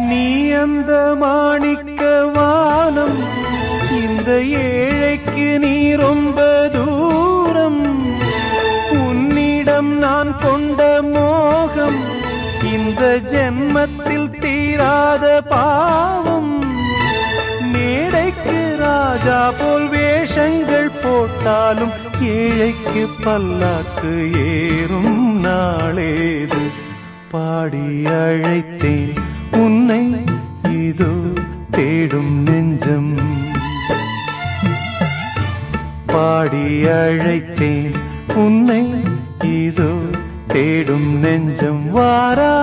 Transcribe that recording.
நீ அந்த மாணிக்க வானம், இந்த ஏழைக்கு நீ ரொம்ப தூரம். உன்னிடம் நான் கொண்ட மோகம் இந்த ஜென்மத்தில் தீராத பாவம். மேடைக்கு ராஜா போல் வேஷங்கள் போட்டாலும் ஏழைக்கு பல்லாக்கு ஏறும் நாளேது. பாடி அழைத்தேன் உன்னை, இதோ தேடும் நெஞ்சம். பாடி அழைத்தேன் உன்னை, இதோ தேடும் நெஞ்சம். வாரா